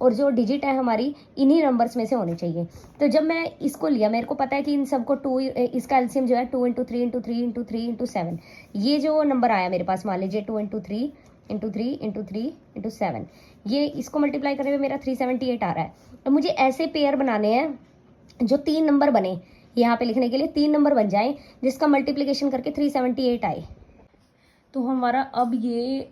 और जो डिजिट है हमारी इन्हीं नंबर्स में से होनी चाहिए। तो जब मैं इसको लिया, मेरे को पता है कि इन सबको टू, इसका एलसीएम जो है 2 इंटू 3 इंटू 3 इंटू 3 इंटू 7, ये जो नंबर आया मेरे पास, मान लीजिए 2 इंटू 3 इंटू 3 इंटू 3 इंटू 7, ये इसको मल्टीप्लाई करने में मेरा 378 आ रहा है। तो मुझे ऐसे पेयर बनाने हैं जो 3 नंबर बने, यहाँ पे लिखने के लिए 3 नंबर बन जाए जिसका मल्टीप्लिकेशन करके 378 आए। तो हमारा अब ये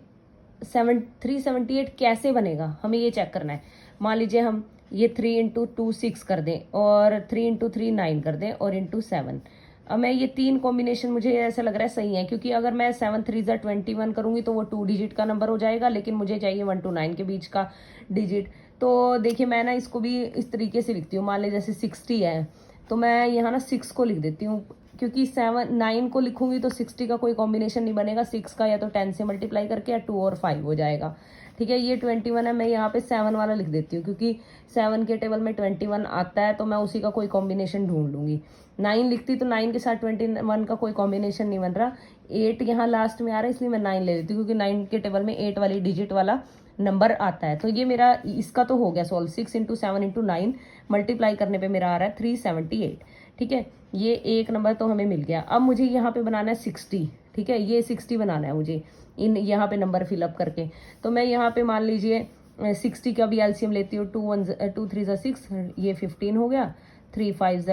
378 कैसे बनेगा, हमें ये चेक करना है। मान लीजिए हम ये 3 इंटू 2 6 कर दें, और 3 इंटू 3 9 कर दें, और इंटू 7। अब मैं ये 3 कॉम्बिनेशन मुझे ऐसा लग रहा है सही है, क्योंकि अगर मैं 7 3 21 करूंगी तो वो 2 डिजिट का नंबर हो जाएगा, लेकिन मुझे चाहिए 1 to 9 के बीच का डिजिट। तो देखिए मैं ना इसको भी इस तरीके से लिखती हूँ। मान लीजिए जैसे 60 है, तो मैं यहाँ ना 6 को लिख देती हूँ, क्योंकि 9 को लिखूंगी तो 60 का कोई कॉम्बिनेशन नहीं बनेगा। 6 का या तो 10 से मल्टीप्लाई करके, या 2 और 5 हो जाएगा। ठीक है, ये 21 है, मैं यहाँ पे 7 वाला लिख देती हूँ, क्योंकि 7 के टेबल में 21 आता है, तो मैं उसी का कोई कॉम्बिनेशन ढूंढ लूंगी। 9 लिखती तो 9 के साथ 21 का कोई कॉम्बिनेशन नहीं बन रहा। 8 यहाँ लास्ट में आ रहा है, इसलिए मैं 9 ले लेती हूँ, क्योंकि 9 के टेबल में 8 वाली डिजिट वाला नंबर आता है। तो ये मेरा इसका तो हो गया सॉल्व। 6 इंटू 7 इंटू 9 मल्टीप्लाई करने पे मेरा आ रहा है 378। ठीक है, ये एक नंबर तो हमें मिल गया। अब मुझे यहाँ पे बनाना है 60। ठीक है, ये 60 बनाना है मुझे, इन यहाँ पे नंबर फिलअप करके। तो मैं यहाँ पे मान लीजिए 60 का भी एलसीएम लेती हूँ। 2 3 6, ये 15 हो गया। 3 5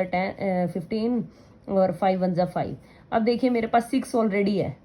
15, और 5 1 5। अब देखिए मेरे पास 6 ऑलरेडी है,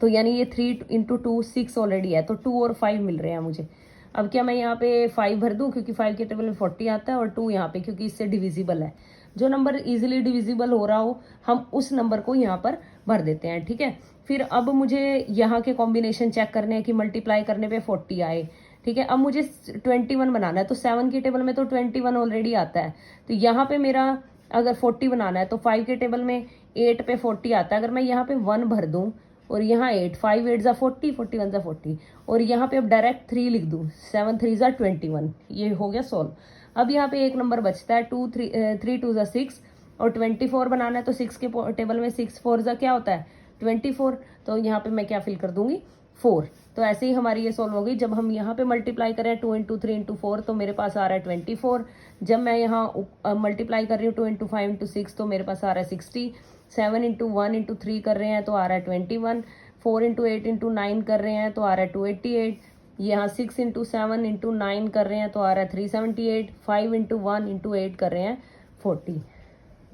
तो यानी ये 3 इंटू 2 6 ऑलरेडी है, तो 2 और 5 मिल रहे हैं मुझे। अब क्या मैं यहाँ पे 5 भर दूँ, क्योंकि 5 के टेबल में 40 आता है, और 2 यहाँ पे, क्योंकि इससे डिविजिबल है। जो नंबर इजीली डिविजिबल हो रहा हो, हम उस नंबर को यहाँ पर भर देते हैं। ठीक है, फिर अब मुझे यहाँ के कॉम्बिनेशन चेक करने हैं कि मल्टीप्लाई करने पे 40 आए। ठीक है, अब मुझे 21 बनाना है, तो 7 के टेबल में तो 21 ऑलरेडी आता है। तो यहाँ पे मेरा अगर 40 बनाना है, तो 5 के टेबल में 8 पे 40 आता है। अगर मैं यहाँ पे 1 भर दूँ, और यहाँ 8, 5 8 40, 41 40, और यहाँ पे अब डायरेक्ट 3 लिख दूँ, 7 3 21, ये हो गया सॉल्व। अब यहाँ पे एक नंबर बचता है 3 2 6, और 24 बनाना है, तो 6 के टेबल में 6 4 क्या होता है 24। तो यहाँ पे मैं क्या फिल कर दूंगी 4। तो ऐसे ही हमारी ये सॉल्व हो गई। जब हम यहाँ पे मल्टीप्लाई करें 2 इंटू 3 इंटू 4, तो मेरे पास आ रहा है 24। जब मैं यहाँ मल्टीप्लाई कर रही हूँ 2 इंटू 5 इंटू 6, तो मेरे पास आ रहा है 60। 7 इंटू 1 इंटू 3 कर रहे हैं, तो आ रहा है 21। 4 इंटू 8 इंटू 9 कर रहे हैं, तो आ रहा है 288। यहाँ 6 इंटू 7 इंटू 9 कर रहे हैं, तो आ रहा है 378। 5 इंटू 1 इंटू 8 कर रहे हैं 40।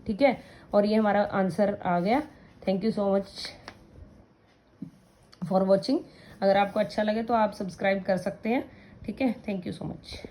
ठीक है, और ये हमारा आंसर आ गया। Thank you so much for watching. अगर आपको अच्छा लगे तो आप सब्सक्राइब कर सकते हैं। ठीक है, थैंक यू सो मच।